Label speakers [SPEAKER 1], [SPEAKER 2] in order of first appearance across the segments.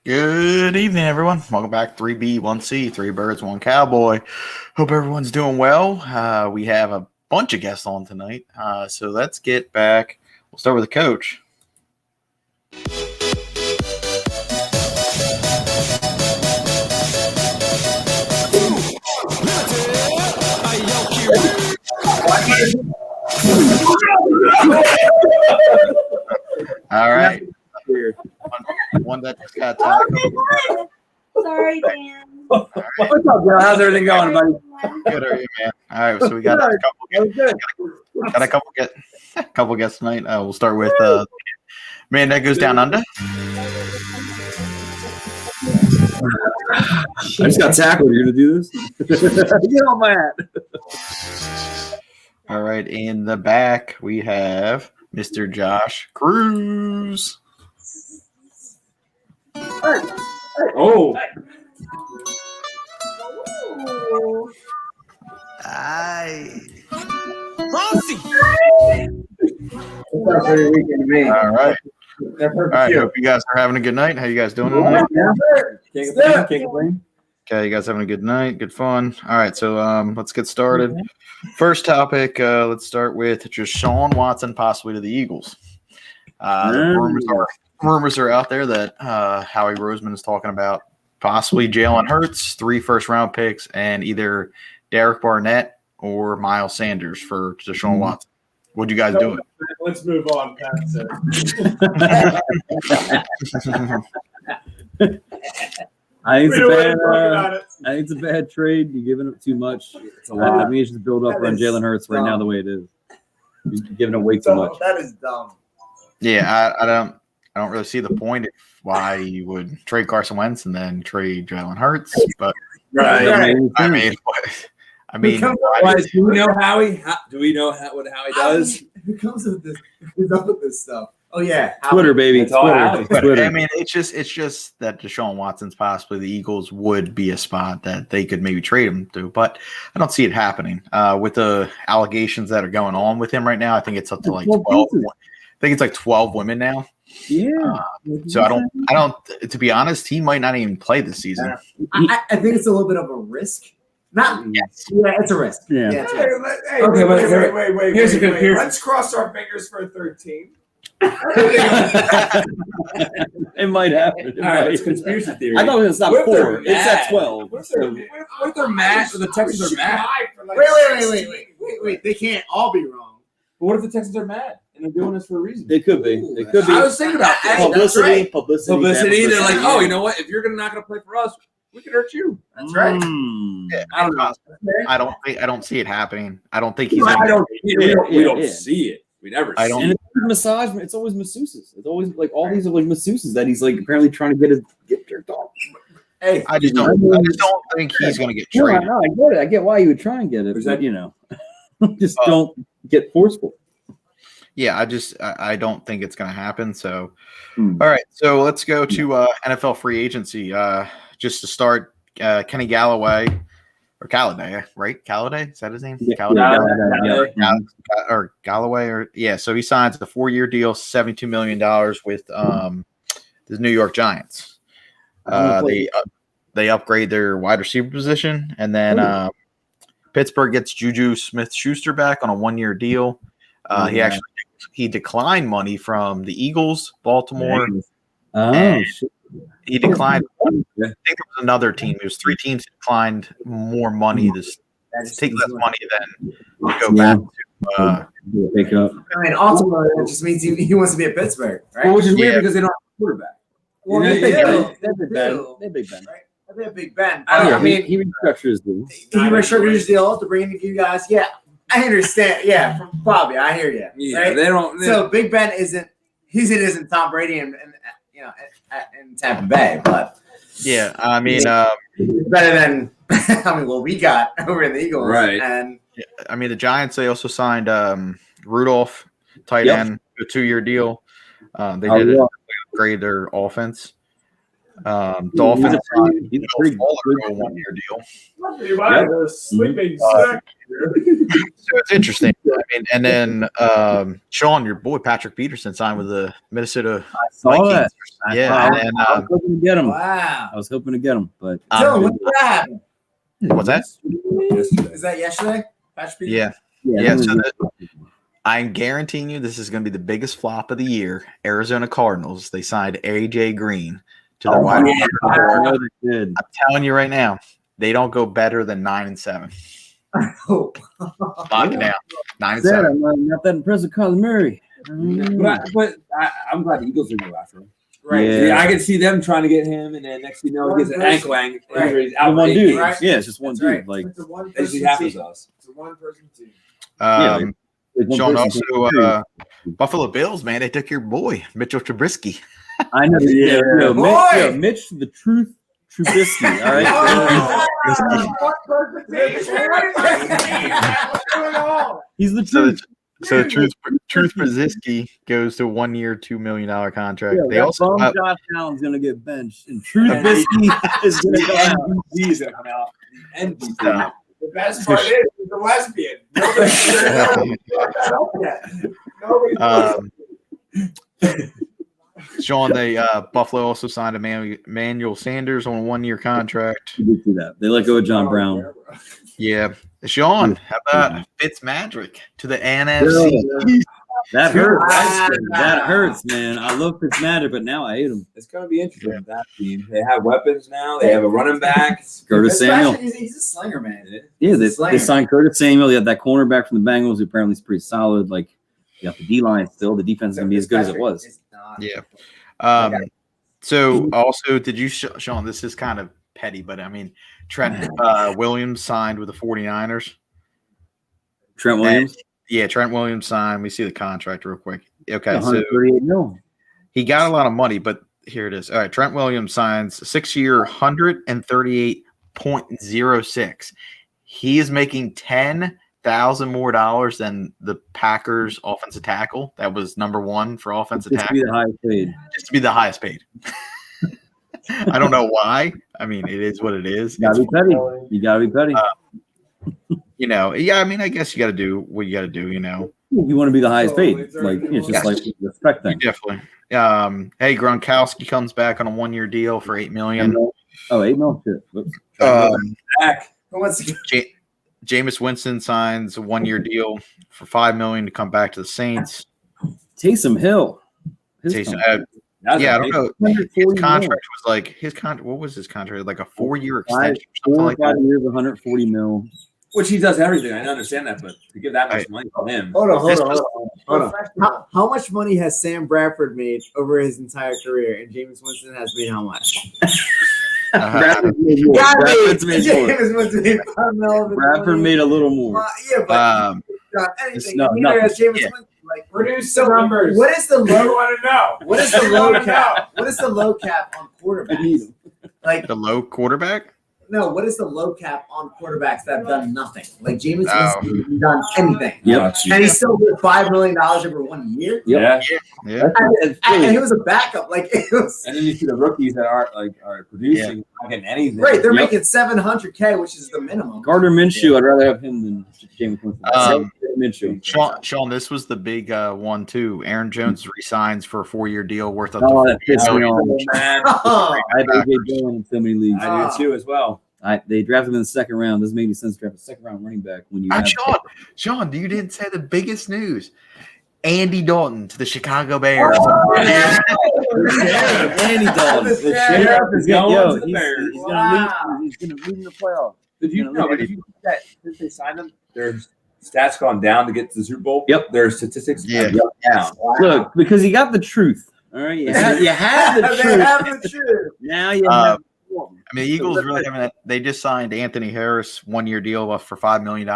[SPEAKER 1] Good evening, everyone. Welcome back. 3B, 1C, Three Birds, One Cowboy. Hope everyone's doing well. We have a bunch of guests on tonight. So let's get back. We'll start with the coach. All right. One that just got tackled.
[SPEAKER 2] Sorry, Dan.
[SPEAKER 3] What's up, Joe? How's everything going, buddy?
[SPEAKER 1] Good, are you, man? All right, so we got a couple guests tonight. We'll start with man that goes down under.
[SPEAKER 3] I just got tackled. You're gonna do this? Get on my hat.
[SPEAKER 1] All right, in the back we have Mr. Josh Cruz.
[SPEAKER 3] Oh.
[SPEAKER 1] Aye. All right. All right. Hope you guys are having a good night. How you guys doing tonight?
[SPEAKER 3] Can't complain.
[SPEAKER 1] Okay, you guys having a good night? Good fun. All right, so let's get started. First topic. Let's start with Deshaun Watson possibly to the Eagles. Rumors are out there that Howie Roseman is talking about possibly Jalen Hurts, 3 first-round picks, and either Derek Barnett or Miles Sanders for Deshaun Watson. Would you guys do it?
[SPEAKER 4] Let's move on past it.
[SPEAKER 3] I think it's a bad trade. You're giving up too much. It's a lot. I mean, you should build up on Jalen Hurts right now the way it is. You're giving up way too much.
[SPEAKER 4] That is dumb.
[SPEAKER 1] Yeah, I don't really see the point of why you would trade Carson Wentz and then trade Jalen Hurts. But
[SPEAKER 4] Right.
[SPEAKER 1] I mean,
[SPEAKER 4] do we know Howie? Do we know what Howie does?
[SPEAKER 5] Who comes with this? Who's up with this stuff? Oh yeah,
[SPEAKER 3] Twitter, baby.
[SPEAKER 4] It's all Howie.
[SPEAKER 3] Twitter.
[SPEAKER 1] I mean, it's just that Deshaun Watson's possibly the Eagles would be a spot that they could maybe trade him to, but I don't see it happening. With the allegations that are going on with him right now, I think it's up to like 12. I think it's like 12 women now.
[SPEAKER 3] Yeah.
[SPEAKER 1] So I don't. To be honest, he might not even play this season.
[SPEAKER 5] I think it's a little bit of a risk. Not
[SPEAKER 1] Yes.
[SPEAKER 5] yeah, it's a risk.
[SPEAKER 3] Yeah.
[SPEAKER 5] it's a risk.
[SPEAKER 4] Hey,
[SPEAKER 5] Okay,
[SPEAKER 4] wait.
[SPEAKER 5] Here's a good- here's-
[SPEAKER 4] Let's cross our fingers for a third team.
[SPEAKER 3] It might happen.
[SPEAKER 4] All right, it's conspiracy theory.
[SPEAKER 3] I thought it's not
[SPEAKER 4] What if
[SPEAKER 3] 4.
[SPEAKER 4] they're
[SPEAKER 3] It's at
[SPEAKER 4] mad?
[SPEAKER 3] 12.
[SPEAKER 4] What if they're mad? The Texans are mad.
[SPEAKER 5] Wait. They can't all be wrong.
[SPEAKER 4] But what if the Texans are mad and they're doing this for a reason?
[SPEAKER 3] They could be. They could be.
[SPEAKER 4] I was thinking about that.
[SPEAKER 3] Publicity.
[SPEAKER 4] They're like, oh, you know what? If you're not going to play for us, we can hurt you.
[SPEAKER 5] That's right.
[SPEAKER 1] Yeah,
[SPEAKER 4] I don't know.
[SPEAKER 1] I don't see it happening. I don't think he's.
[SPEAKER 4] We don't
[SPEAKER 3] Yeah.
[SPEAKER 4] see it. We never.
[SPEAKER 1] I don't-
[SPEAKER 4] see
[SPEAKER 3] And
[SPEAKER 4] it.
[SPEAKER 3] it's massage. It's always masseuses. It's always like all these are like masseuses that he's like apparently trying to get jerked off.
[SPEAKER 5] Hey,
[SPEAKER 1] I just don't think he's going to get
[SPEAKER 3] No,
[SPEAKER 1] traded.
[SPEAKER 3] I get it. I get why you would try and get it.
[SPEAKER 4] Is
[SPEAKER 3] But,
[SPEAKER 4] that-
[SPEAKER 3] just don't get forceful.
[SPEAKER 1] Yeah, I don't think it's going to happen. So,
[SPEAKER 3] Hmm.
[SPEAKER 1] all right. So let's go to NFL free agency. Just to start, Kenny Galloway or Galladay, right? Galladay, is that his name? Galladay. Or Galloway, or yeah. So he signs a 4-year deal, $72 million with the New York Giants. They upgrade their wide receiver position, and then Pittsburgh gets Juju Smith-Schuster back on a 1-year deal. He declined money from the Eagles, Baltimore. And he declined. I think there was another team. There's 3 teams that declined more money. This take less money than to go back to.
[SPEAKER 3] Pick up.
[SPEAKER 5] I mean, ultimately, it just means he wants to be at Pittsburgh, right?
[SPEAKER 4] Well, which is
[SPEAKER 1] Yeah.
[SPEAKER 4] weird because they don't have a quarterback.
[SPEAKER 5] Well,
[SPEAKER 4] Yeah,
[SPEAKER 5] they
[SPEAKER 4] yeah.
[SPEAKER 5] do.
[SPEAKER 3] They're Big Ben. They're Big Ben.
[SPEAKER 5] Right? They're Big Ben.
[SPEAKER 4] I
[SPEAKER 5] I mean,
[SPEAKER 3] he restructures things.
[SPEAKER 5] he restructured his deal to bring in a few guys. Yeah, I understand. Yeah, from Bobby, I hear you.
[SPEAKER 4] Yeah,
[SPEAKER 5] right?
[SPEAKER 4] they don't.
[SPEAKER 5] So Big Ben isn't Tom Brady in Tampa Bay, but
[SPEAKER 1] Yeah, I mean,
[SPEAKER 5] it's better than what we got over in the Eagles.
[SPEAKER 4] Right.
[SPEAKER 5] And
[SPEAKER 1] the Giants. They also signed Rudolph, tight
[SPEAKER 3] Yep.
[SPEAKER 1] end, a 2-year deal. They
[SPEAKER 3] Oh,
[SPEAKER 1] did
[SPEAKER 3] yeah.
[SPEAKER 1] upgrade their offense. Dolphins
[SPEAKER 3] he's a pretty good
[SPEAKER 1] a 1-year deal.
[SPEAKER 2] Sleeping
[SPEAKER 1] So it's interesting. I mean, and then Sean, your boy Patrick Peterson signed with the Minnesota
[SPEAKER 3] I saw
[SPEAKER 1] Vikings.
[SPEAKER 3] that.
[SPEAKER 1] Yeah, and then
[SPEAKER 3] I was hoping to get him.
[SPEAKER 5] Wow.
[SPEAKER 3] I was hoping to get him, but
[SPEAKER 5] Dylan, when did that happen?
[SPEAKER 1] what's that?
[SPEAKER 5] Is that yesterday? Patrick Peterson?
[SPEAKER 1] Yeah.
[SPEAKER 3] yeah.
[SPEAKER 1] So I'm guaranteeing you this is going to be the biggest flop of the year. Arizona Cardinals. They signed AJ Green to their wide receiver.
[SPEAKER 3] Good.
[SPEAKER 1] I'm telling you right now, they don't go better than 9-7.
[SPEAKER 5] Oh.
[SPEAKER 1] Lock it down. 9-7.
[SPEAKER 3] Said I'm not that impressed with Kyler Murray.
[SPEAKER 4] But I'm glad the Eagles are going after him.
[SPEAKER 5] Right.
[SPEAKER 3] Yeah.
[SPEAKER 4] I can see them trying to get him, and then next thing you know, he gets an ankle injury.
[SPEAKER 5] Right.
[SPEAKER 4] He's out
[SPEAKER 3] The one
[SPEAKER 4] for 8
[SPEAKER 3] dude.
[SPEAKER 4] games.
[SPEAKER 5] Right.
[SPEAKER 3] Yeah, it's just one
[SPEAKER 5] That's
[SPEAKER 3] dude.
[SPEAKER 5] right.
[SPEAKER 3] Like
[SPEAKER 5] It's a one
[SPEAKER 4] That usually
[SPEAKER 5] person
[SPEAKER 4] happens
[SPEAKER 5] team.
[SPEAKER 4] to us.
[SPEAKER 5] It's a one person team.
[SPEAKER 3] like one
[SPEAKER 1] Sean,
[SPEAKER 3] person
[SPEAKER 1] also
[SPEAKER 3] can't
[SPEAKER 1] Buffalo Bills, man, they took your boy Mitchell Trubisky.
[SPEAKER 3] I know.
[SPEAKER 4] Yeah.
[SPEAKER 5] Boy!
[SPEAKER 3] Mitch the Truth Trubisky. All right. He's the
[SPEAKER 1] So,
[SPEAKER 3] truth.
[SPEAKER 1] so Truth Trubisky goes to a 1-year, $2 million contract.
[SPEAKER 3] Yeah,
[SPEAKER 1] They
[SPEAKER 3] that
[SPEAKER 1] also
[SPEAKER 3] bum Josh Allen's gonna get benched, and Trubisky is gonna go out.
[SPEAKER 4] NBC is going to come out. NBC.
[SPEAKER 1] No.
[SPEAKER 5] The best part is he's a lesbian. Nobody
[SPEAKER 1] Sean, they Buffalo also signed Emmanuel Sanders on a 1-year contract.
[SPEAKER 3] You did see that. They let go of John Brown.
[SPEAKER 1] Yeah, Sean, how about Fitzmagic to the NFC?
[SPEAKER 3] That hurts.
[SPEAKER 5] Wow.
[SPEAKER 3] That hurts, man. I love Fitzmagic, but now I hate him.
[SPEAKER 4] It's going to be interesting with that team. They have weapons now. They have a running back.
[SPEAKER 3] Curtis Samuel.
[SPEAKER 5] He's a slinger, man.
[SPEAKER 3] Yeah, they
[SPEAKER 5] Slayer.
[SPEAKER 3] signed Curtis Samuel. They have that cornerback from the Bengals, who apparently is pretty solid. Like, you got the D line still. The defense is gonna be as good as it was.
[SPEAKER 5] It's not.
[SPEAKER 1] Yeah. So also, did you, Sean? This is kind of petty, but I mean, Trent Williams signed with the 49ers.
[SPEAKER 3] Trent Williams.
[SPEAKER 1] Yeah, Trent Williams signed. We see the contract real quick. Okay, so
[SPEAKER 3] 138 mil.
[SPEAKER 1] he got a lot of money, but here it is. All right, Trent Williams signs 6-year, $138.06. He is making $10,000 more than the Packers offensive tackle. That was number 1 for offensive
[SPEAKER 3] Just to be
[SPEAKER 1] tackle.
[SPEAKER 3] the highest paid.
[SPEAKER 1] Just to be the highest paid. I don't know why. I mean, it is what it is.
[SPEAKER 3] You gotta be petty. You gotta be petty.
[SPEAKER 1] Yeah, I mean, I guess you got to do what you got to do,
[SPEAKER 3] You want to be the highest paid. Like, it's just
[SPEAKER 1] Yes.
[SPEAKER 3] like respect
[SPEAKER 1] You
[SPEAKER 3] them.
[SPEAKER 1] definitely. Hey, Gronkowski comes back on a 1-year deal for $8 million.
[SPEAKER 3] Oh, 8 mil? Shit. Whoops.
[SPEAKER 4] Back.
[SPEAKER 5] Who wants to get
[SPEAKER 1] Jameis Winston signs a 1-year deal for $5 million to come back to the Saints.
[SPEAKER 3] Taysom Hill. His
[SPEAKER 1] Taysom-
[SPEAKER 3] contract.
[SPEAKER 1] Yeah, I don't know. His
[SPEAKER 3] 140
[SPEAKER 1] contract
[SPEAKER 3] mil.
[SPEAKER 1] was like his contract. What was his contract? Like a 4-year
[SPEAKER 3] Five-
[SPEAKER 1] extension or something
[SPEAKER 3] 4 or
[SPEAKER 1] like
[SPEAKER 3] 5
[SPEAKER 1] that.
[SPEAKER 3] years, 140 mil.
[SPEAKER 4] Which he does everything. I understand that, but to give that much money to him.
[SPEAKER 5] Hold on.
[SPEAKER 1] This
[SPEAKER 5] How much money has Sam Bradford made over his entire career, and Jameis Winston has made how much?
[SPEAKER 3] Bradford made more. Bradford's made more.
[SPEAKER 5] Jameis Winston made $5 million.
[SPEAKER 3] Bradford made a little more.
[SPEAKER 5] Yeah, but anything.
[SPEAKER 3] it's not-
[SPEAKER 5] Neither has Jameis
[SPEAKER 1] yeah.
[SPEAKER 5] Winston. Like,
[SPEAKER 2] Produce the numbers.
[SPEAKER 5] What is the
[SPEAKER 2] We
[SPEAKER 5] low?
[SPEAKER 2] want to know.
[SPEAKER 5] What is the low cap? What is the low cap on quarterbacks? Like,
[SPEAKER 1] The low quarterback.
[SPEAKER 5] no, what is the low cap on quarterbacks that have done nothing? Like Jameis
[SPEAKER 1] Oh.
[SPEAKER 5] Winston hasn't done anything.
[SPEAKER 3] Yep.
[SPEAKER 5] And he's still with $5 million over 1 year.
[SPEAKER 3] Yep.
[SPEAKER 1] Yeah.
[SPEAKER 5] And he was a backup. Like it was
[SPEAKER 4] And then you see the rookies that are producing, not getting anything.
[SPEAKER 5] right. They're
[SPEAKER 3] Yep.
[SPEAKER 5] making $700K, which is the minimum.
[SPEAKER 3] Gardner Minshew, I'd rather have him than James Winston. Minshew.
[SPEAKER 1] Sean, this was the big one too. Aaron Jones resigns for a 4-year deal worth up
[SPEAKER 3] Oh,
[SPEAKER 1] to
[SPEAKER 3] that pissed me off.
[SPEAKER 4] Man,
[SPEAKER 5] Oh,
[SPEAKER 3] I have AJ Dillon in so many leagues.
[SPEAKER 4] I do too as well.
[SPEAKER 3] They drafted him in the second round. Doesn't make any sense to draft a second round running back when you have
[SPEAKER 1] Sean, you didn't say the biggest news. Andy Dalton to the Chicago Bears.
[SPEAKER 3] Andy Dalton.
[SPEAKER 5] The
[SPEAKER 3] The
[SPEAKER 5] sheriff
[SPEAKER 3] sheriff
[SPEAKER 4] is going
[SPEAKER 3] yo,
[SPEAKER 4] to the
[SPEAKER 3] he's
[SPEAKER 4] Bears.
[SPEAKER 5] Wow.
[SPEAKER 3] He's gonna lead in the playoffs.
[SPEAKER 4] Did you know? Did you see that since they signed them, their stats gone down to get to the Super Bowl?
[SPEAKER 3] Yep.
[SPEAKER 4] Their statistics
[SPEAKER 1] Yeah.
[SPEAKER 4] have gone down.
[SPEAKER 3] Look, because you got the truth. All right, you have the
[SPEAKER 5] They
[SPEAKER 3] truth.
[SPEAKER 5] have the truth.
[SPEAKER 3] Now you have.
[SPEAKER 1] I mean, the Eagles really haven't. They just signed Anthony Harris 1-year deal for $5 million.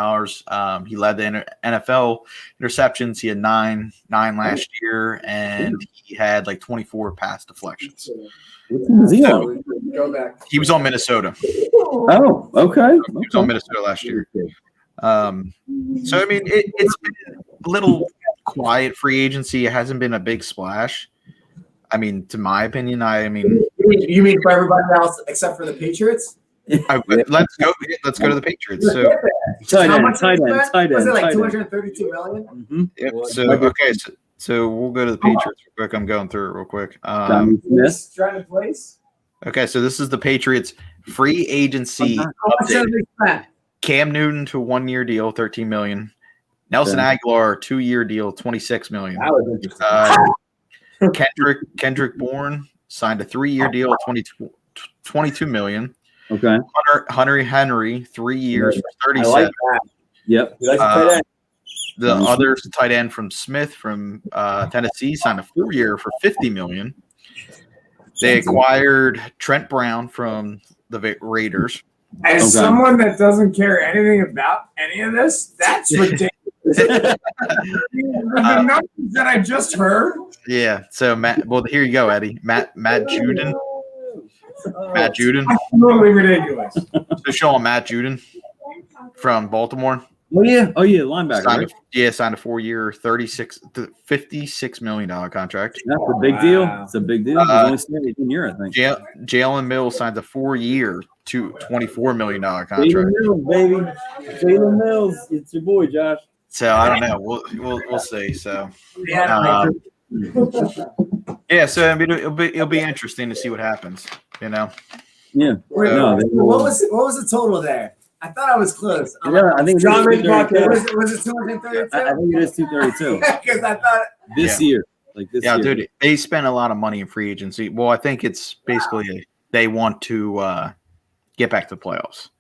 [SPEAKER 1] He led the NFL interceptions. He had nine last year, and he had like 24 pass deflections.
[SPEAKER 3] What team is he on?
[SPEAKER 5] Go back.
[SPEAKER 1] He was on Minnesota.
[SPEAKER 3] Oh, okay.
[SPEAKER 1] He was on Minnesota last year. So I mean, it's been a little quiet free agency. It hasn't been a big splash. I mean, to my opinion, I mean,
[SPEAKER 5] You mean for everybody else except for the Patriots?
[SPEAKER 1] Let's go. Let's go to the Patriots. So,
[SPEAKER 3] Tight
[SPEAKER 5] How
[SPEAKER 3] end,
[SPEAKER 5] much
[SPEAKER 3] tight
[SPEAKER 5] was
[SPEAKER 3] end,
[SPEAKER 5] that?
[SPEAKER 3] tight
[SPEAKER 5] Was
[SPEAKER 3] end,
[SPEAKER 5] it like
[SPEAKER 3] tight end.
[SPEAKER 5] 232 million?
[SPEAKER 1] yep, so we'll go to the Patriots real quick. I'm going through it real quick.
[SPEAKER 3] Dominic Smith.
[SPEAKER 2] Trying to place.
[SPEAKER 1] Okay, so this is the Patriots free agency
[SPEAKER 5] How much
[SPEAKER 1] update.
[SPEAKER 5] did they spend?
[SPEAKER 1] Cam Newton to 1 year deal, 13 million. Nelson
[SPEAKER 3] Okay.
[SPEAKER 1] Aguilar 2 year deal, 26 million.
[SPEAKER 5] That was interesting.
[SPEAKER 1] Kendrick Bourne signed a 3 year deal, 22 million.
[SPEAKER 3] Okay.
[SPEAKER 1] Hunter Henry 3 years for
[SPEAKER 5] I
[SPEAKER 1] 37.
[SPEAKER 5] like that.
[SPEAKER 3] Yep.
[SPEAKER 5] You like the
[SPEAKER 1] Uh,
[SPEAKER 5] tight end?
[SPEAKER 1] The other tight end from Smith from Tennessee signed a 4 year for 50 million. They acquired Trent Brown from the Raiders.
[SPEAKER 2] As
[SPEAKER 3] Okay.
[SPEAKER 2] someone that doesn't care anything about any of this, that's ridiculous. The numbers that I just heard.
[SPEAKER 1] Yeah. So Matt. Well, here you go, Eddie. Matt Juden. Matt Juden.
[SPEAKER 2] Absolutely ridiculous.
[SPEAKER 1] So showing Matt Juden from Baltimore.
[SPEAKER 3] Oh yeah. Linebacker.
[SPEAKER 1] Signed
[SPEAKER 3] Right?
[SPEAKER 1] signed a 4 year, $56 million contract.
[SPEAKER 3] That's a big deal.
[SPEAKER 2] Wow.
[SPEAKER 3] It's a big deal. He's only staying 1 year, I think.
[SPEAKER 1] Jalen Mills signed a 4 year, $24 million
[SPEAKER 3] Jalen
[SPEAKER 1] contract.
[SPEAKER 3] Mills, baby. Jalen Mills. It's your boy, Josh.
[SPEAKER 1] So I don't know. We'll see. So
[SPEAKER 5] Yeah,
[SPEAKER 1] yeah. So I mean, it'll be interesting to see what happens. You know.
[SPEAKER 3] Yeah.
[SPEAKER 5] Wait,
[SPEAKER 3] No,
[SPEAKER 5] what was the total there? I thought I was close.
[SPEAKER 3] Yeah, I think it is
[SPEAKER 2] John Ray
[SPEAKER 3] 232.
[SPEAKER 5] Was it 232?
[SPEAKER 3] I think it is 232
[SPEAKER 5] Because I thought
[SPEAKER 3] this year. Like this
[SPEAKER 1] Yeah,
[SPEAKER 3] year.
[SPEAKER 1] dude. They spent a lot of money in free agency. Well, I think it's basically they want to get back to the playoffs.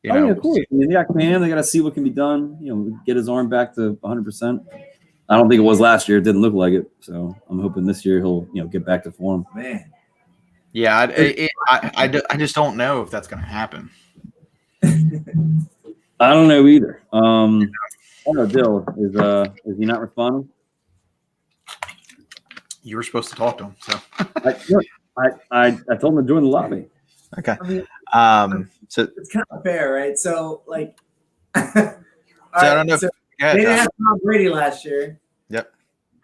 [SPEAKER 1] You know.
[SPEAKER 3] Yeah, of course. I mean, they got Cam. They got to see what can be done. You know, get his arm back to 100%. I don't think it was last year. It didn't look like it. So I'm hoping this year he'll, get back to form.
[SPEAKER 5] man.
[SPEAKER 1] Yeah, I just don't know if that's going to happen.
[SPEAKER 3] I don't know either. I don't know, Dill, is he not responding?
[SPEAKER 1] You were supposed to talk to him, so
[SPEAKER 3] I told him to join the lobby.
[SPEAKER 1] okay.
[SPEAKER 5] I mean,
[SPEAKER 1] So
[SPEAKER 5] it's kind of fair, right? So, like,
[SPEAKER 1] I don't know.
[SPEAKER 5] so
[SPEAKER 1] Yeah,
[SPEAKER 5] they didn't have Tom Brady last year.
[SPEAKER 1] Yep.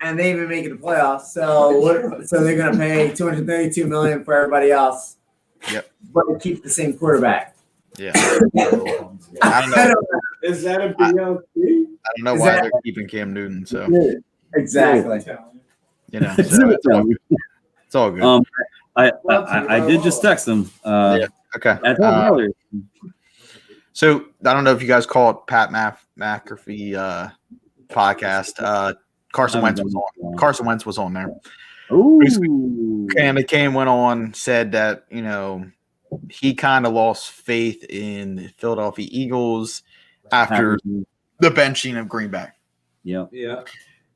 [SPEAKER 5] And they even making the playoffs. So they're gonna pay $232 million for everybody else.
[SPEAKER 1] Yep.
[SPEAKER 5] But to keep the same quarterback.
[SPEAKER 1] Yeah. I don't know.
[SPEAKER 2] Is that a BLT?
[SPEAKER 1] I don't know
[SPEAKER 5] Is
[SPEAKER 1] why
[SPEAKER 5] that-
[SPEAKER 1] they're keeping Cam Newton. So
[SPEAKER 5] Exactly.
[SPEAKER 1] you know, so it's all good.
[SPEAKER 3] I did just text him.
[SPEAKER 1] Yeah. Okay.
[SPEAKER 3] I told him earlier.
[SPEAKER 1] So I don't know if you guys call it Pat McAfee podcast. Carson Wentz was on. Carson Wentz was on there.
[SPEAKER 3] Ooh.
[SPEAKER 1] And McCain went on, said that, he kind of lost faith in the Philadelphia Eagles after the benching of Green Bay.
[SPEAKER 3] Yeah.
[SPEAKER 2] Yeah.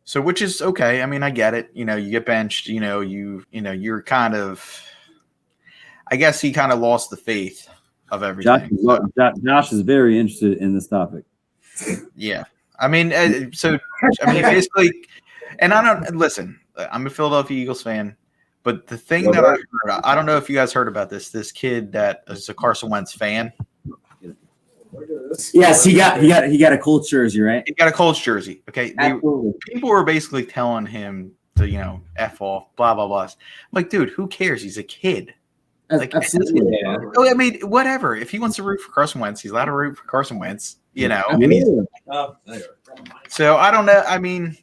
[SPEAKER 1] So, which is okay. I mean, I get it. You get benched, you're kind of, I guess he kind of lost the faith of everything.
[SPEAKER 3] Josh is very interested in this topic.
[SPEAKER 1] Yeah. I mean, basically, and I don't listen. I'm a Philadelphia Eagles fan, but the thing that I heard, I don't know if you guys heard about this kid that is a Carson Wentz fan.
[SPEAKER 5] Yes, he got a Colts jersey, right?
[SPEAKER 1] He got a Colts jersey. Okay,
[SPEAKER 5] Absolutely.
[SPEAKER 1] people were basically telling him to f off, blah blah blah. I'm like, dude, who cares? He's a kid. Like,
[SPEAKER 5] Absolutely.
[SPEAKER 2] Yeah.
[SPEAKER 1] I mean, whatever. If he wants to root for Carson Wentz, he's allowed to root for Carson Wentz. And so I don't know. I mean,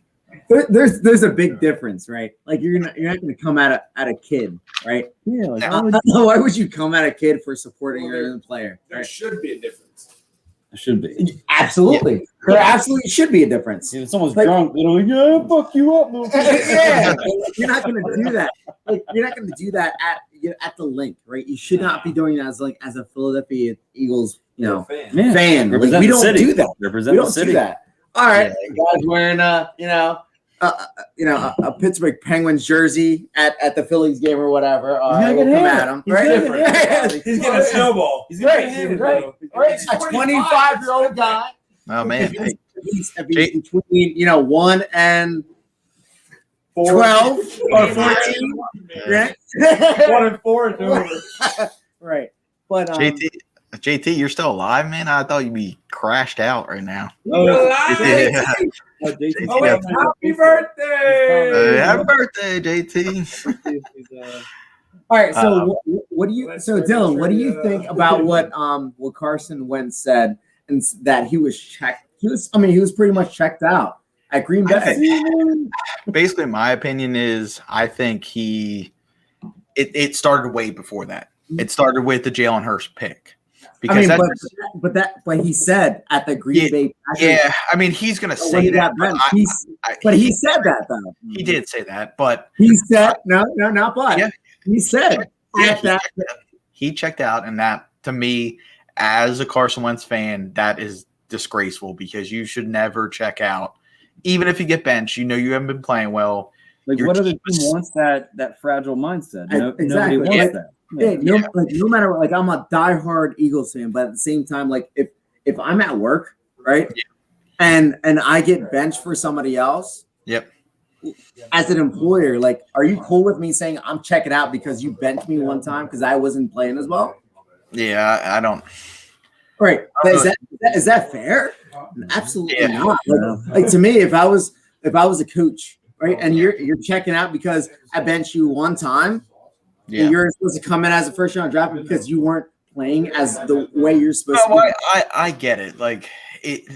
[SPEAKER 5] There's a big difference, right? Like you're not going to come at a kid, right?
[SPEAKER 3] Yeah. Like,
[SPEAKER 5] Why would you come at a kid for supporting your own player?
[SPEAKER 2] There
[SPEAKER 5] Right?
[SPEAKER 2] should be a difference.
[SPEAKER 3] it should be.
[SPEAKER 5] Absolutely, there absolutely should be a difference.
[SPEAKER 3] If someone's
[SPEAKER 5] Like-
[SPEAKER 3] drunk, they're like, yeah, fuck you up, little
[SPEAKER 5] Yeah, you're not going to do that. Like you're not going to do that at the link, right? You should not be doing that as a Philadelphia Eagles,
[SPEAKER 2] Fan.
[SPEAKER 5] fan. Like,
[SPEAKER 3] Represent
[SPEAKER 5] we
[SPEAKER 3] the
[SPEAKER 5] don't
[SPEAKER 3] city.
[SPEAKER 5] do that.
[SPEAKER 3] Represent
[SPEAKER 5] We
[SPEAKER 3] the
[SPEAKER 5] don't
[SPEAKER 3] city.
[SPEAKER 5] do that. All right, guys wearing a Pittsburgh Penguins jersey at the Phillies game or whatever. All right,
[SPEAKER 3] gonna
[SPEAKER 5] we'll
[SPEAKER 3] get
[SPEAKER 5] come
[SPEAKER 3] hammered.
[SPEAKER 5] at him.
[SPEAKER 3] He's
[SPEAKER 5] Right?
[SPEAKER 3] gonna get hammered.
[SPEAKER 2] He's gonna snowball.
[SPEAKER 3] He's
[SPEAKER 2] gonna
[SPEAKER 3] gonna
[SPEAKER 2] get
[SPEAKER 3] get
[SPEAKER 2] hammered,
[SPEAKER 5] Right.
[SPEAKER 2] bro.
[SPEAKER 5] All right, a 25-year-old guy.
[SPEAKER 1] oh man,
[SPEAKER 5] If he's between 1 and 12 or 14, right?
[SPEAKER 2] 1 and 4 is over.
[SPEAKER 5] Right. But
[SPEAKER 1] JT, you're still alive, man. I thought you'd be crashed out right now.
[SPEAKER 2] Oh,
[SPEAKER 1] Yeah.
[SPEAKER 3] Oh, JT.
[SPEAKER 2] oh wait, happy birthday!
[SPEAKER 1] Happy birthday, JT.
[SPEAKER 5] All right. So what do you? So Dylan, what do you think about what Carson Wentz said and that he was checked? He was pretty much checked out at Green Bay.
[SPEAKER 1] Basically, my opinion is I think it started way before that. It started with the Jalen Hurts pick. Because
[SPEAKER 5] but he said at the Green Bay Packers.
[SPEAKER 1] Yeah, I mean he's gonna say that,
[SPEAKER 5] but he said that though.
[SPEAKER 1] He did say that, but
[SPEAKER 5] he said not but. Yeah, he said
[SPEAKER 1] he checked out, and that to me, as a Carson Wentz fan, that is disgraceful because you should never check out, even if you get benched. You know you haven't been playing well.
[SPEAKER 3] Like what other team wants that fragile mindset? Nobody wants that.
[SPEAKER 5] Yeah, no matter what, like I'm a diehard Eagles fan, but at the same time, like if I'm at work, right, and I get benched for somebody else, as an employer, like, are you cool with me saying I'm checking out because you benched me one time because I wasn't playing as well?
[SPEAKER 1] Yeah, I don't.
[SPEAKER 5] Right, is that fair? Absolutely not. Like to me, if I was a coach, right, and you're checking out because I benched you one time. Yeah. You're supposed to come in as a first-round draft because you weren't playing as the way you're supposed to.
[SPEAKER 1] I get it. Like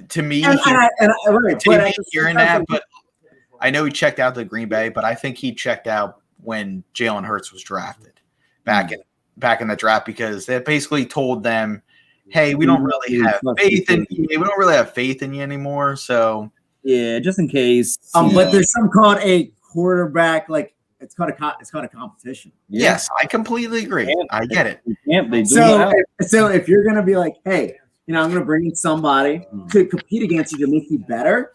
[SPEAKER 1] to me,
[SPEAKER 5] hearing
[SPEAKER 1] that, but I know he checked out to Green Bay, but I think he checked out when Jalen Hurts was drafted back in the draft because they basically told them, "Hey, we don't really have faith in you. We don't really have faith in you anymore." So
[SPEAKER 3] yeah, just in case.
[SPEAKER 5] But there's some called a quarterback like. It's called a competition.
[SPEAKER 1] Yes, I completely agree. I get it.
[SPEAKER 5] So if you're gonna be like, hey, I'm gonna bring in somebody to compete against you to make you better,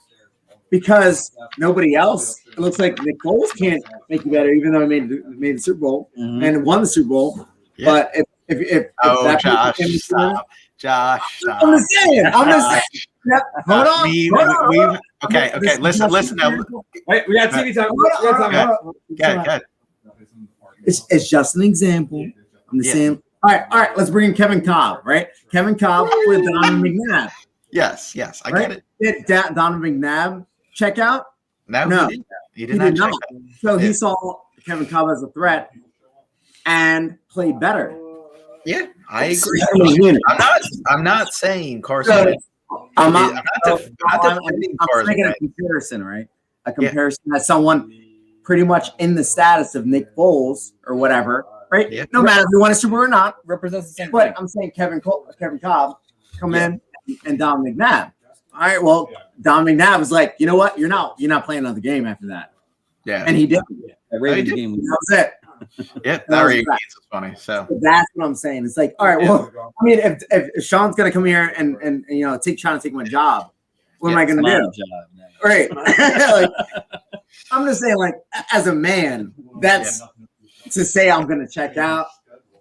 [SPEAKER 5] because nobody else, it looks like Nick Foles can't make you better, even though he made the Super Bowl and won the Super Bowl. Yeah. But if
[SPEAKER 1] Josh,
[SPEAKER 5] I'm just saying. Yep. Hold on.
[SPEAKER 1] Okay. Listen now.
[SPEAKER 4] Wait, we got TV time.
[SPEAKER 1] Good.
[SPEAKER 5] It's just an example. I'm just saying. All right. Let's bring in Kevin Cobb, right? Kevin Cobb with Donovan McNabb.
[SPEAKER 1] Yes, I get it.
[SPEAKER 5] Did Donovan McNabb check out?
[SPEAKER 1] No. He did not.
[SPEAKER 5] So he saw Kevin Cobb as a threat and played better.
[SPEAKER 1] Yeah, I agree. I'm not saying Carson.
[SPEAKER 5] I'm making a comparison, right? A comparison as someone pretty much in the status of Nick Foles or whatever, right? Yeah. No matter if you want a Super Bowl or not, represents the same thing. I'm saying Kevin Cobb come in and Don McNabb. All right, well, Don McNabb was like, you know what? You're not playing another game after that.
[SPEAKER 1] Yeah,
[SPEAKER 5] and he did.
[SPEAKER 3] That game
[SPEAKER 5] that was it.
[SPEAKER 1] Yeah, that Ravens game was funny. So
[SPEAKER 5] that's what I'm saying. It's like, all right, well, I mean, if Sean's gonna come here and trying to take my job, what am I gonna do? Right. Like, I'm just saying, like, as a man, that's to say I'm gonna check out.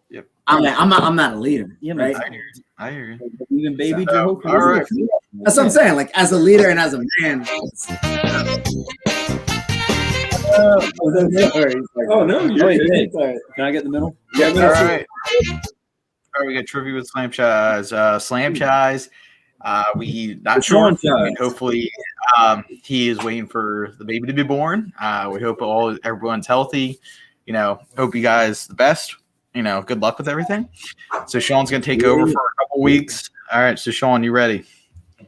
[SPEAKER 1] Yep.
[SPEAKER 5] I'm not a leader.
[SPEAKER 3] Yeah,
[SPEAKER 5] right.
[SPEAKER 1] I hear you.
[SPEAKER 3] Even baby
[SPEAKER 1] Joe. All right.
[SPEAKER 5] That's what I'm saying. Like, as a leader and as a man.
[SPEAKER 3] Oh no! Wait. Can I get in the middle?
[SPEAKER 1] Yeah. All right. We got trivia with Slam Chaz. Slam Chaz. We not sure. Hopefully, he is waiting for the baby to be born. We hope everyone's healthy. Hope you guys the best. Good luck with everything. So Sean's gonna take over for a couple weeks. All right. So Sean, you ready?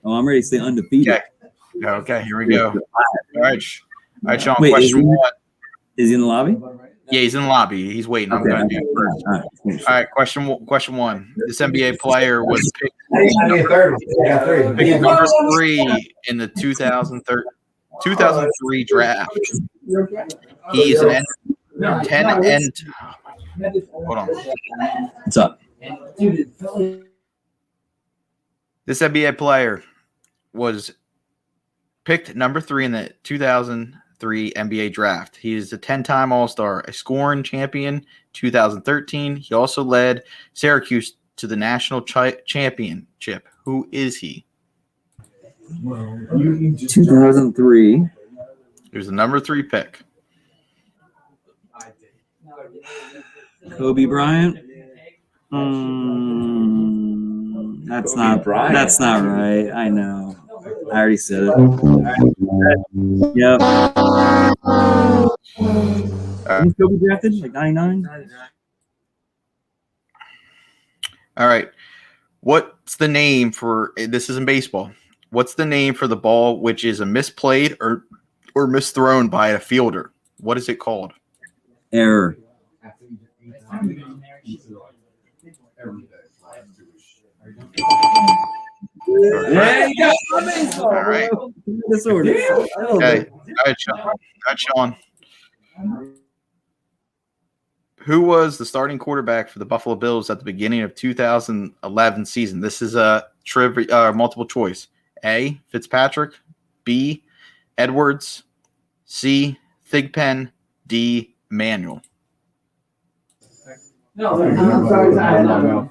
[SPEAKER 3] Oh, I'm ready to stay undefeated.
[SPEAKER 1] Okay. Here we go. All right. All right, Sean. Question one.
[SPEAKER 3] Is he in the lobby?
[SPEAKER 1] Yeah, he's in the lobby. He's waiting. I'm going to do it first. All right. Question one. This NBA player was picked number 3 in the 2003 draft. He's an 10 and. Hold on.
[SPEAKER 3] What's up?
[SPEAKER 1] This NBA player was picked number 3 in the 2003 NBA draft. He is a 10-time All-Star, a scoring champion, 2013. He also led Syracuse to the national championship. Who is he?
[SPEAKER 3] 2003.
[SPEAKER 1] He was the number 3 pick.
[SPEAKER 3] Kobe Bryant. That's not right. That's not right. I know. I already said it. Yep. Kobe drafted like 99.
[SPEAKER 1] All right. What's the name for this? Is in baseball. What's the name for the ball which is a misplayed or misthrown by a fielder? What is it called?
[SPEAKER 3] Error.
[SPEAKER 2] Yeah, you got
[SPEAKER 1] All right.
[SPEAKER 3] Disorder.
[SPEAKER 1] Okay. All right, Sean. All right, Sean. Who was the starting quarterback for the Buffalo Bills at the beginning of 2011 season? This is a multiple choice. A. Fitzpatrick. B. Edwards. C. Thigpen. D. Manuel.
[SPEAKER 5] No, I'm sorry.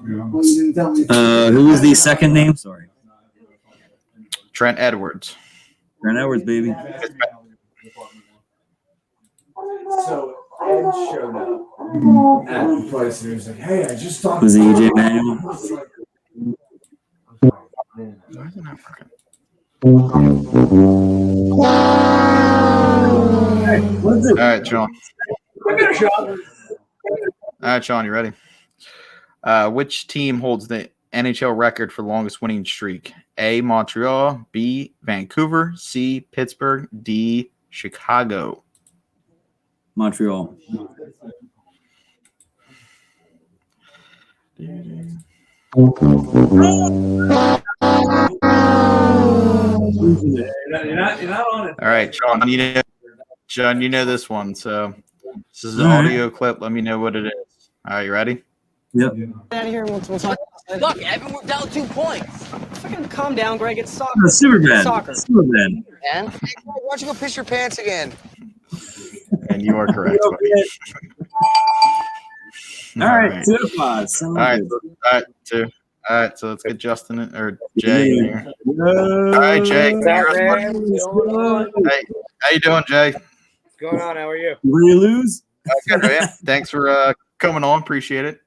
[SPEAKER 5] You didn't tell me.
[SPEAKER 3] Who was the second name? Sorry.
[SPEAKER 1] Trent Edwards.
[SPEAKER 3] Trent Edwards, baby.
[SPEAKER 2] So Ed showed up at the place and he was like, "Hey, I just talked."
[SPEAKER 3] Was it EJ Manuel?
[SPEAKER 1] Why is it not working?
[SPEAKER 3] What's it?
[SPEAKER 1] All right, Sean. All right, Sean, you ready? Which team holds the NHL record for longest winning streak? A. Montreal. B. Vancouver. C. Pittsburgh. D. Chicago.
[SPEAKER 3] Montreal.
[SPEAKER 4] You're not on it.
[SPEAKER 1] All right, John, you know this one. So this is an
[SPEAKER 3] All right.
[SPEAKER 1] audio clip. Let me know what it is. All right, you ready?
[SPEAKER 3] Yep.
[SPEAKER 6] Out of here. We'll talk. Look, Evan, we're down 2 points. Fucking calm down, Greg. It's soccer.
[SPEAKER 3] Superman.
[SPEAKER 6] Soccer.
[SPEAKER 3] Superman.
[SPEAKER 6] Man. Hey, Greg, why don't you go piss your pants again?
[SPEAKER 1] And you are correct.
[SPEAKER 3] All right. 2-5.
[SPEAKER 1] All right. All right. Two. All right. So let's get Justin or Jay in here. All right, Jay.
[SPEAKER 6] What's up, man? What's going on?
[SPEAKER 1] Hey, how you doing, Jay?
[SPEAKER 6] What's going on? How are you?
[SPEAKER 3] Will you lose?
[SPEAKER 1] Good, man. Thanks for coming on. Appreciate it.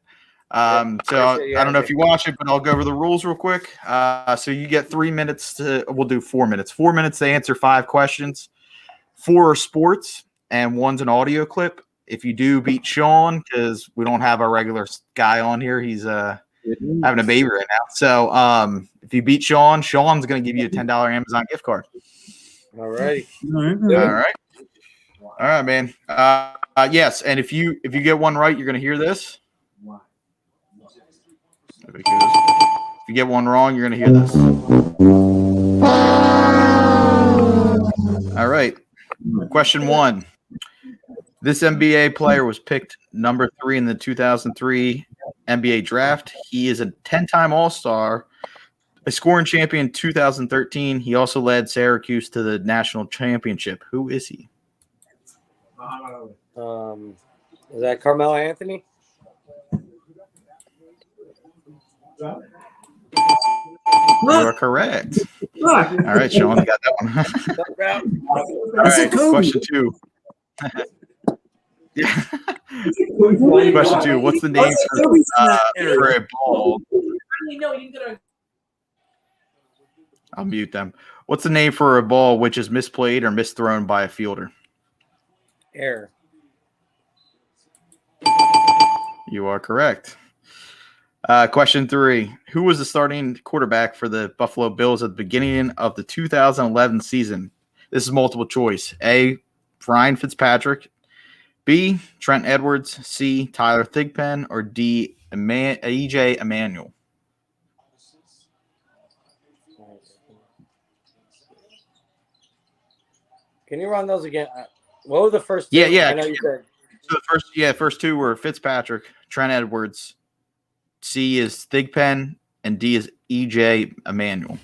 [SPEAKER 1] So I don't know if you watch it, but I'll go over the rules real quick. So you get 3 minutes we'll do 4 minutes. 4 minutes to answer 5 questions. 4 are sports and 1's an audio clip. If you do beat Sean, because we don't have our regular guy on here, he's having a baby right now. So if you beat Sean's going to give you a $10 Amazon gift card.
[SPEAKER 6] All right.
[SPEAKER 1] All right, man. Yes, and if you get one right, you're going to hear this. If you get one wrong, you're going to hear this. All right. Question 1. This NBA player was picked number 3 in the 2003 NBA draft. He is a 10-time All-Star, a scoring champion in 2013. He also led Syracuse to the national championship. Who is he?
[SPEAKER 6] Is that Carmelo Anthony?
[SPEAKER 1] You are correct. All right, Sean, you got that one. All right, question 2. Yeah. Question 2. What's the name for a ball? I'll mute them. What's the name for a ball which is misplayed or misthrown by a fielder?
[SPEAKER 6] Error.
[SPEAKER 1] You are correct. Question 3. Who was the starting quarterback for the Buffalo Bills at the beginning of the 2011 season? This is multiple choice. A. Ryan Fitzpatrick. B. Trent Edwards. C. Tyler Thigpen. Or D. EJ Emanuel.
[SPEAKER 6] Can you run those again? What were the first 2?
[SPEAKER 1] Yeah.
[SPEAKER 6] I know you said.
[SPEAKER 1] So the first 2 were Fitzpatrick, Trent Edwards. C is Thigpen, and D is EJ Emanuel.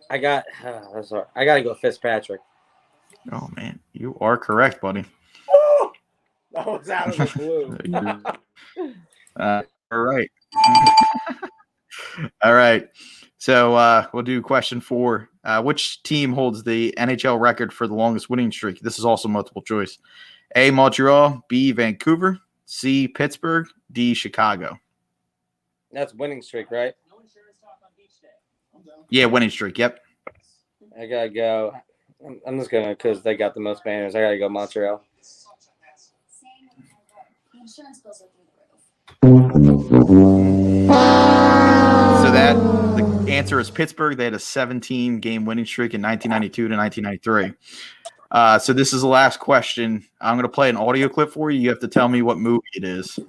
[SPEAKER 6] I got to go Fitzpatrick.
[SPEAKER 1] Oh man, you are correct, buddy.
[SPEAKER 6] That was out of the blue.
[SPEAKER 1] All right. All right. So we'll do question 4. Which team holds the NHL record for the longest winning streak? This is also multiple choice. A. Montreal. B. Vancouver. C. Pittsburgh. D. Chicago.
[SPEAKER 6] That's winning streak, right?
[SPEAKER 1] Yeah, winning streak. Yep.
[SPEAKER 6] I gotta go. I'm just gonna because they got the most banners. I gotta go Montreal.
[SPEAKER 1] So that the answer is Pittsburgh. They had a 17-game winning streak in 1992 to 1993. So this is the last question. I'm going to play an audio clip for you. You have to tell me what movie it is.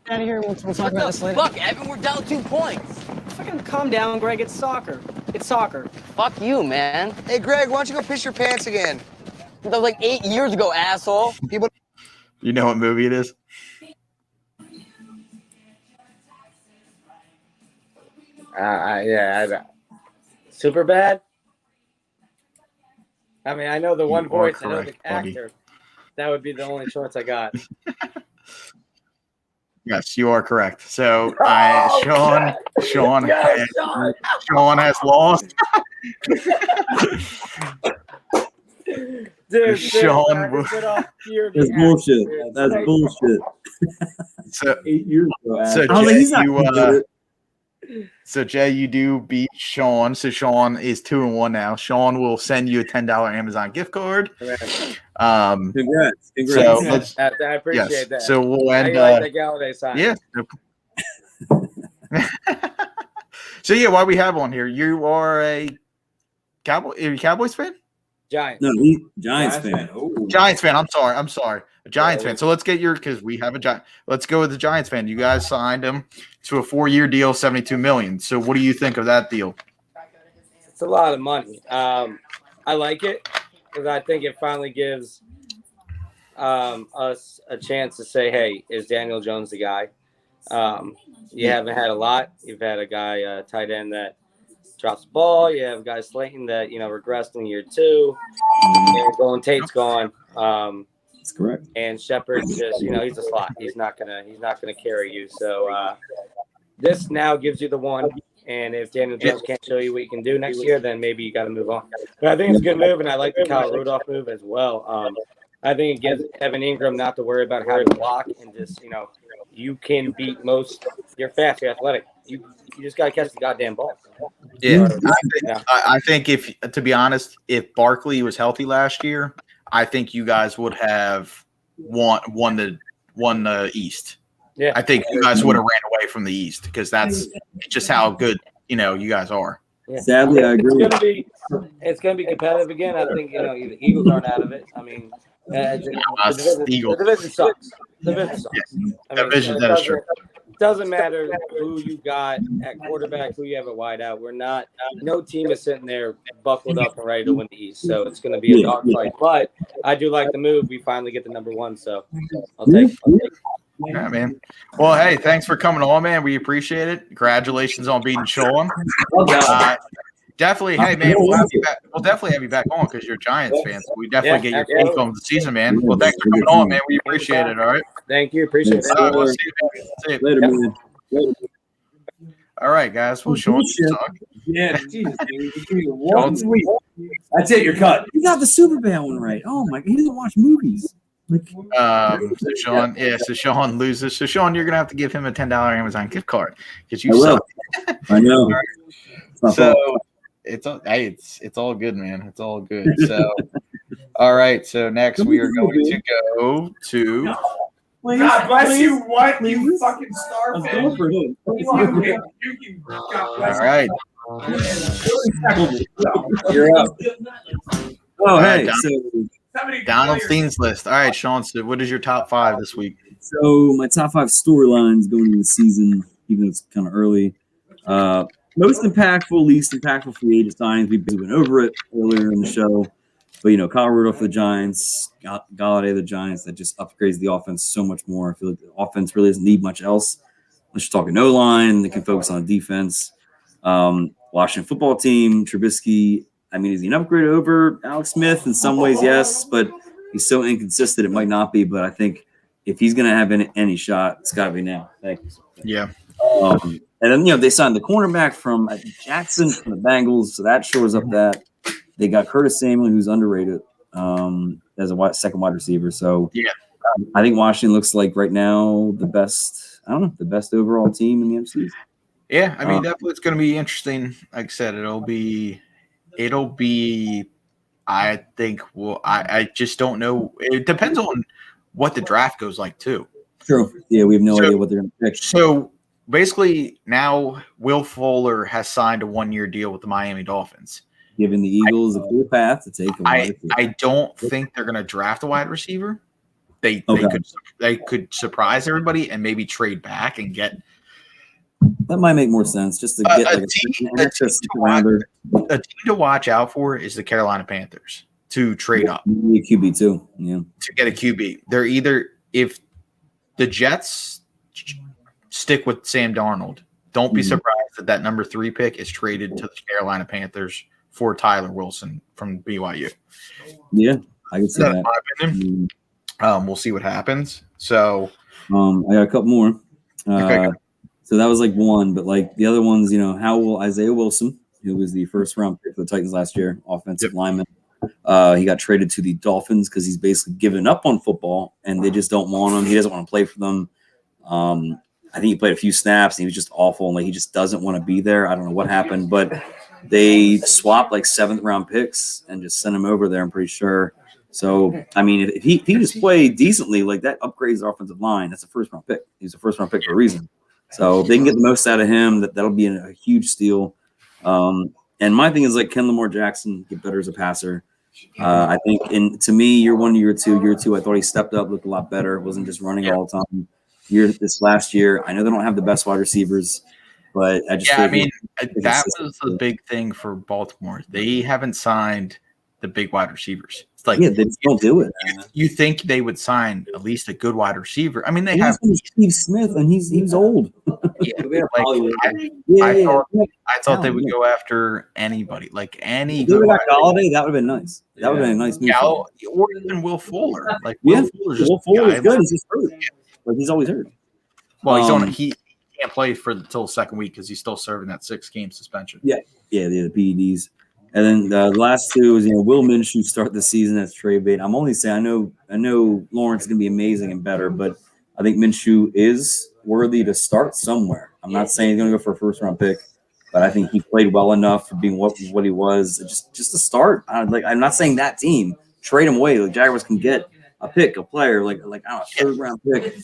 [SPEAKER 6] Out of here. We'll talk about this later.
[SPEAKER 7] Fuck, Evan, we're down 2 points.
[SPEAKER 6] Fucking calm down, Greg. It's soccer. It's soccer.
[SPEAKER 7] Fuck you, man.
[SPEAKER 8] Hey, Greg, why don't you go piss your pants again?
[SPEAKER 7] That was like 8 years ago, asshole.
[SPEAKER 8] People.
[SPEAKER 1] You know what movie it is?
[SPEAKER 9] Super bad. I mean, I know the one
[SPEAKER 1] You are
[SPEAKER 9] voice. I know the
[SPEAKER 1] correct, buddy.
[SPEAKER 9] actor. That would be the only choice I got.
[SPEAKER 1] Yes, you are correct. So Sean has lost.
[SPEAKER 9] Dude,
[SPEAKER 1] Sean,
[SPEAKER 3] That's bullshit. That's bullshit.
[SPEAKER 1] So
[SPEAKER 3] 8 years ago.
[SPEAKER 1] So
[SPEAKER 3] I was like,
[SPEAKER 1] Jay,
[SPEAKER 3] he's not gonna do it.
[SPEAKER 1] so Jay, you do beat Sean. So Sean is 2-1 now. Sean will send you a $10 Amazon gift card.
[SPEAKER 3] Congrats.
[SPEAKER 1] So let's,
[SPEAKER 9] I appreciate
[SPEAKER 1] yes.
[SPEAKER 9] that.
[SPEAKER 1] So we'll
[SPEAKER 9] How
[SPEAKER 1] end.
[SPEAKER 9] you like the Galladay sign?
[SPEAKER 1] Yeah. So yeah, why we have on here? You are a Cowboys fan?
[SPEAKER 9] Giants.
[SPEAKER 3] No, he Giants fan.
[SPEAKER 1] Giants fan. I'm sorry. A Giants fan. So let's get because we have a Giant. Let's go with the Giants fan. You guys signed him to a 4-year deal, $72 million. So what do you think of that deal?
[SPEAKER 9] It's a lot of money. I like it because I think it finally gives us a chance to say, hey, is Daniel Jones the guy? You haven't had a lot. You've had a guy, tight end that drops the ball. You have guys Slayton that, regressed in year 2. And Golden Tate's gone.
[SPEAKER 3] That's correct.
[SPEAKER 9] And Shepard just, he's a slot. He's not gonna carry you. So this now gives you the one. And if Daniel Jones can't show you what you can do next year, then maybe you got to move on. But I think it's a good move, and I like the Kyle Rudolph move as well. I think it gives Evan Ingram not to worry about how to block and just, you can beat most. You're fast, you're athletic. You just got to catch the goddamn ball.
[SPEAKER 1] Yeah, I think to be honest, if Barkley was healthy last year, I think you guys would have won the East.
[SPEAKER 9] Yeah,
[SPEAKER 1] I think you guys would have ran away from the East because that's just how good you guys are.
[SPEAKER 9] Yeah.
[SPEAKER 3] Sadly, I agree.
[SPEAKER 9] It's gonna be competitive again. I think the Eagles aren't out of it. I mean, the division sucks.
[SPEAKER 1] That is true.
[SPEAKER 9] Doesn't matter who you got at quarterback, who you have at wide out. No team is sitting there buckled up and ready to win the East. So it's going to be a dogfight. But I do like the move. We finally get the number 1. So I'll take it.
[SPEAKER 1] Yeah, man. Well, hey, thanks for coming on, man. We appreciate it. Congratulations on beating Sean. Definitely, hey, man, we'll definitely have you back on because you're a Giants fan. So we definitely get your take on the season, man. Well, thanks for coming on, man. We appreciate it. All right.
[SPEAKER 9] Thank you. Appreciate it.
[SPEAKER 1] We'll see you
[SPEAKER 3] Later, man. Later.
[SPEAKER 1] All right, guys. Well, Sean,
[SPEAKER 2] Yeah, Jesus, that's it. You're cut.
[SPEAKER 3] You got the Super Bowl one right. Oh my! He doesn't watch movies.
[SPEAKER 1] so Sean loses. So Sean, you're gonna have to give him a $10 Amazon gift card because you
[SPEAKER 3] I will.
[SPEAKER 1] suck.
[SPEAKER 3] I know.
[SPEAKER 1] So it's all good, man. It's all good. So all right. So next we are going to go to.
[SPEAKER 2] God bless you. What you fucking starfish?
[SPEAKER 1] All right.
[SPEAKER 3] You're up. Oh, hey.
[SPEAKER 1] Donald Steen's list. All right, Sean. So what is your top 5 this week?
[SPEAKER 3] So my top 5 storylines going into the season, even though it's kind of early. Most impactful, least impactful free agent signings. We went over it earlier in the show. But, Kyle Rudolph for the Giants, Galladay the Giants, that just upgrades the offense so much more. I feel like the offense really doesn't need much else. Unless you're talking O-line, they can focus on defense. Washington football team, Trubisky, I mean, is he an upgrade over Alex Smith? In some ways, yes, but he's so inconsistent it might not be. But I think if he's going to have any shot, it's got to be now. Thanks.
[SPEAKER 1] Yeah.
[SPEAKER 3] And then, they signed the cornerback from Jackson from the Bengals, so that shores up that. They got Curtis Samuel, who's underrated as a second wide receiver. So
[SPEAKER 1] yeah,
[SPEAKER 3] I think Washington looks like right now the best overall team in the NFC.
[SPEAKER 1] Yeah, I mean, definitely it's going to be interesting. Like I said, it'll be. I think I just don't know. It depends on what the draft goes like too.
[SPEAKER 3] True. Yeah, we have no idea what they're going to pick.
[SPEAKER 1] So basically, now Will Fuller has signed a 1-year deal with the Miami Dolphins,
[SPEAKER 3] giving the Eagles a clear path to take a wide receiver.
[SPEAKER 1] I don't think they're going to draft a wide receiver. They could surprise everybody and maybe trade back and get.
[SPEAKER 3] That might make more sense just to get
[SPEAKER 1] a team to watch out for is the Carolina Panthers to trade up.
[SPEAKER 3] A QB too, yeah.
[SPEAKER 1] To get a QB, they're either if the Jets stick with Sam Darnold, don't be surprised that number 3 pick is traded to the Carolina Panthers for Tyler Wilson from BYU.
[SPEAKER 3] Yeah, I can see that.
[SPEAKER 1] In my opinion. We'll see what happens. So,
[SPEAKER 3] I got a couple more.
[SPEAKER 1] Okay.
[SPEAKER 3] So that was like one, but like the other ones, how will Isaiah Wilson, who was the first round pick for the Titans last year, offensive lineman, he got traded to the Dolphins because he's basically given up on football and they just don't want him. He doesn't want to play for them. I think he played a few snaps and he was just awful and like he just doesn't want to be there. I don't know what happened, but they swapped like 7th round picks and just sent him over there, I'm pretty sure. So, I mean, if he just played decently, like that upgrades the offensive line. That's a first round pick. He's a first round pick for a reason. So if they can get the most out of him, that'll be a huge steal. And my thing is like, can Lamar Jackson get better as a passer? I think to me, year 1, year 2, I thought he stepped up, looked a lot better. Wasn't just running all the time. This last year, I know they don't have the best wide receivers, but I just
[SPEAKER 1] that was the big thing for Baltimore. They haven't signed the big wide receivers. It's like
[SPEAKER 3] they just don't do it.
[SPEAKER 1] You think they would sign at least a good wide receiver? I mean, they have
[SPEAKER 3] Steve Smith, and he's old.
[SPEAKER 1] I thought they would go after anybody, like any.
[SPEAKER 3] Good Galladay, that would have been nice. That would have been a nice move.
[SPEAKER 1] Or even Will Fuller. Like
[SPEAKER 3] Will Fuller's good. He's just hurt. Like he's always hurt.
[SPEAKER 1] Well, he can't play until the second week because he's still serving that 6-game suspension.
[SPEAKER 3] Yeah, the PEDs. And then the last two is, will Minshew start the season as trade bait? I'm only saying I know Lawrence is going to be amazing and better, but I think Minshew is worthy to start somewhere. I'm not saying he's going to go for a first-round pick, but I think he played well enough for being what he was. Just to start. I'm not saying that team trade him away. Like Jaguars can get a player like a 3rd-round pick,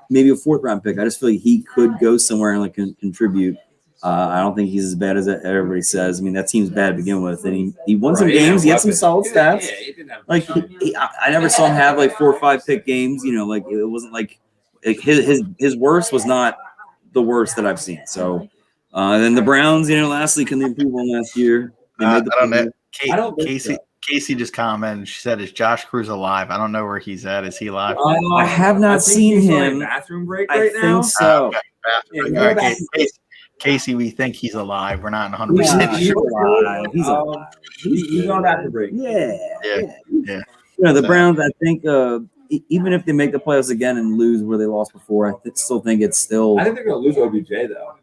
[SPEAKER 3] maybe a 4th-round pick. I just feel like he could go somewhere and contribute. I don't think he's as bad as everybody says. I mean, that team's bad to begin with, and he won some games. He had some solid stats. I never saw him have like 4 or 5 pick games. Like it wasn't like his worst was not the worst that I've seen. So, and then the Browns, lastly, can they improve on last year?
[SPEAKER 1] I don't know. Casey just commented. She said, "Is Josh Cruz alive?" I don't know where he's at. Is he alive?
[SPEAKER 3] I have not seen him.
[SPEAKER 2] Bathroom break
[SPEAKER 3] right now. I think so.
[SPEAKER 1] All right, Casey, we think he's alive. We're not 100%
[SPEAKER 3] sure. He's alive.
[SPEAKER 2] He's on bathroom break.
[SPEAKER 3] Yeah.
[SPEAKER 1] The
[SPEAKER 3] Browns, I think, even if they make the playoffs again and lose where they lost before, I still think it's still.
[SPEAKER 4] I think they're going to lose OBJ, though.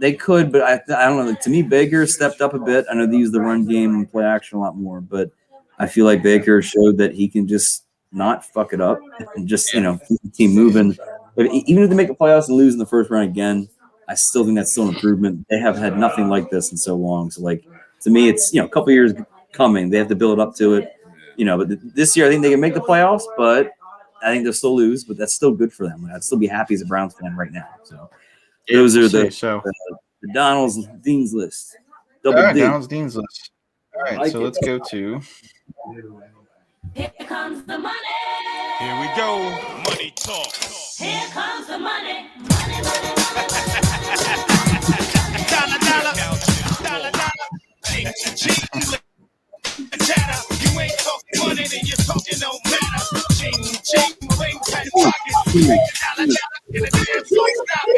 [SPEAKER 3] They could, but I don't know. To me, Baker stepped up a bit. I know they use the run game and play action a lot more, but I feel like Baker showed that he can just not fuck it up and just, keep the team moving. But even if they make the playoffs and lose in the first round again, I still think that's still an improvement. They have had nothing like this in so long. So, to me, it's, a couple years coming. They have to build up to it. But this year I think they can make the playoffs, but I think they'll still lose. But that's still good for them. I'd still be happy as a Browns fan right now. So those are the Donald's Dean's list.
[SPEAKER 1] Donald's Dean's list. All right, so let's go to.
[SPEAKER 10] Here comes the money. Here we go. Money talk. Here comes the money. Money, money, money, dollar, dollar, dollar, dollar. Chatter. You ain't talking money, then you're talking no matter. Ching, ching, bling, tight pockets. Dollar, dollar, in the dance floor, stop it.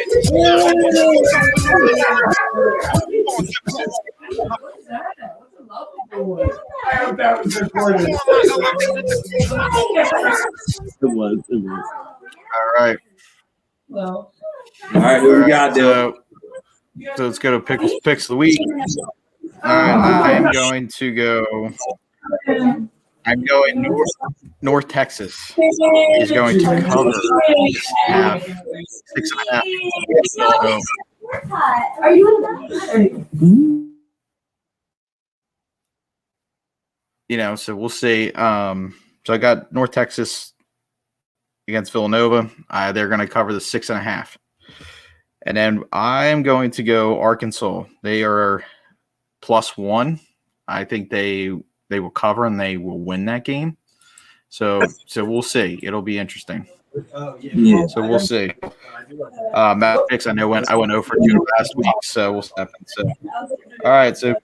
[SPEAKER 2] I hope that was recorded.
[SPEAKER 3] It was.
[SPEAKER 1] All right.
[SPEAKER 2] Well,
[SPEAKER 3] all right, who we got,
[SPEAKER 1] so let's go to picks of the week. All right, I am going to go. I'm going North Texas is going to cover 6.5. So,
[SPEAKER 10] are you in that?
[SPEAKER 1] So we'll see. So I got North Texas against Villanova. They're going to cover the 6.5. And then I am going to go Arkansas. They are +1. I think they will cover and they will win that game. So we'll see. It'll be interesting.
[SPEAKER 3] Yeah.
[SPEAKER 1] So we'll see. Matt picks. I know I went over 2 last week, so we'll see what happens. So all right. So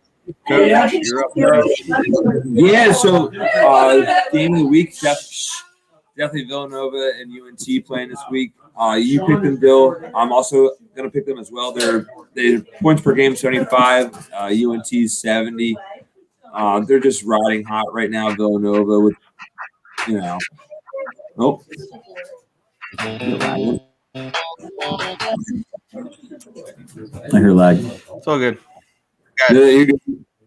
[SPEAKER 1] Coach, you're up next.
[SPEAKER 4] Yeah. So game of the week, definitely Villanova and UNT playing this week. You picked them, Bill. I'm also going to pick them as well. They're points per game 75. UNT's 70. They're just riding hot right now. Villanova with Oh.
[SPEAKER 3] I hear lag.
[SPEAKER 1] It's all good.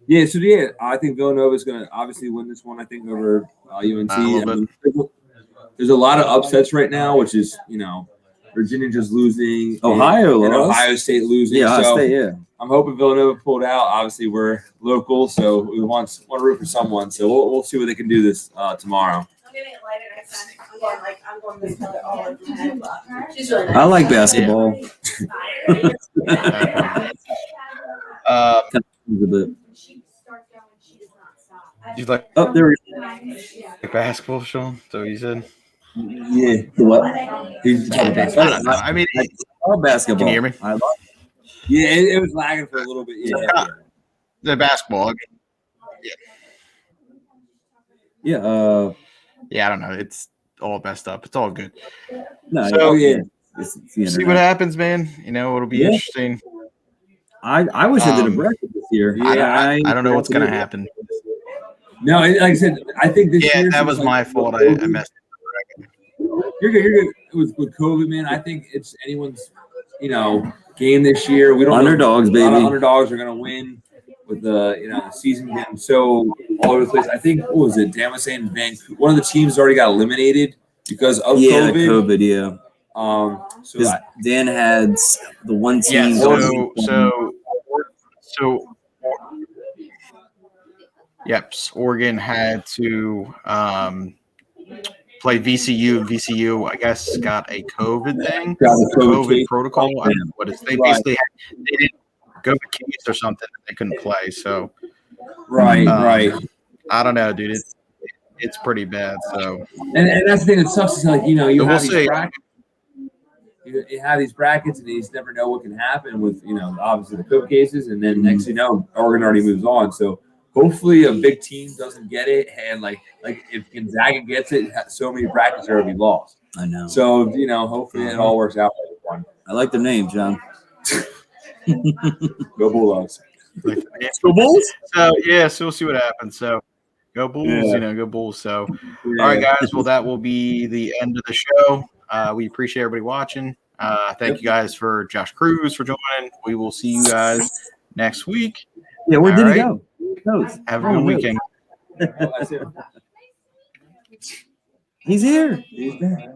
[SPEAKER 4] Yeah, so I think Villanova is going to obviously win this one. I think over UNT. There's a lot of upsets right now, which is Virginia just losing,
[SPEAKER 3] Ohio
[SPEAKER 4] and Ohio State losing.
[SPEAKER 3] Yeah,
[SPEAKER 4] so
[SPEAKER 3] State, yeah.
[SPEAKER 4] I'm hoping Villanova pulled out. Obviously, we're local, so we want to root for someone. So we'll see what they can do this tomorrow.
[SPEAKER 3] I like basketball.
[SPEAKER 1] You like?
[SPEAKER 3] Oh, there we go.
[SPEAKER 1] Like basketball, Sean? So you said?
[SPEAKER 3] Yeah. What?
[SPEAKER 1] I don't know. I mean,
[SPEAKER 3] I love basketball.
[SPEAKER 1] Can you hear me?
[SPEAKER 3] I love
[SPEAKER 4] Yeah, it was lagging for a little bit. Yeah.
[SPEAKER 1] The basketball.
[SPEAKER 3] Yeah.
[SPEAKER 1] Yeah, I don't know. It's all messed up. It's all good.
[SPEAKER 3] No,
[SPEAKER 1] So
[SPEAKER 3] it's the
[SPEAKER 1] see what happens, man. It'll be interesting.
[SPEAKER 3] I wish I did a bracket this year.
[SPEAKER 1] Yeah, I don't know what's gonna happen.
[SPEAKER 4] No, like I said, I think this year.
[SPEAKER 1] That was my fault. I messed up.
[SPEAKER 4] You're good. With COVID, man. I think it's anyone's, game this year. We don't
[SPEAKER 3] underdogs,
[SPEAKER 4] know. A lot
[SPEAKER 3] baby.
[SPEAKER 4] of underdogs are gonna win with the season getting so all over the place. I think what was it? Dan was saying Vancouver. One of the teams already got eliminated because of COVID.
[SPEAKER 3] COVID. Yeah.
[SPEAKER 4] So
[SPEAKER 3] Dan had the one team.
[SPEAKER 1] Yeah. Yep. Oregon had to play VCU. VCU, I guess, got a COVID thing. COVID protocol. I don't know what it's. They basically they didn't go to case or something. They couldn't play. So
[SPEAKER 4] right.
[SPEAKER 1] I don't know, dude. It's pretty bad. So
[SPEAKER 4] and that's the thing that sucks is you have these brackets. You have these brackets, and you just never know what can happen with obviously the COVID cases, and then next Oregon already moves on. So hopefully a big team doesn't get it, and like if Gonzaga gets it, so many brackets are going to be lost.
[SPEAKER 3] I know.
[SPEAKER 4] So hopefully it all works out for everyone.
[SPEAKER 3] I like the name, John.
[SPEAKER 4] Go Bulldogs.
[SPEAKER 1] Go Bulls. So we'll see what happens. So go Bulls. Go Bulls. So all right, guys. Well, that will be the end of the show. We appreciate everybody watching. Thank you guys for Josh Cruz for joining. We will see you guys next week.
[SPEAKER 3] Yeah, where did he go?
[SPEAKER 1] Have a good weekend.
[SPEAKER 3] He's here.
[SPEAKER 4] He's there.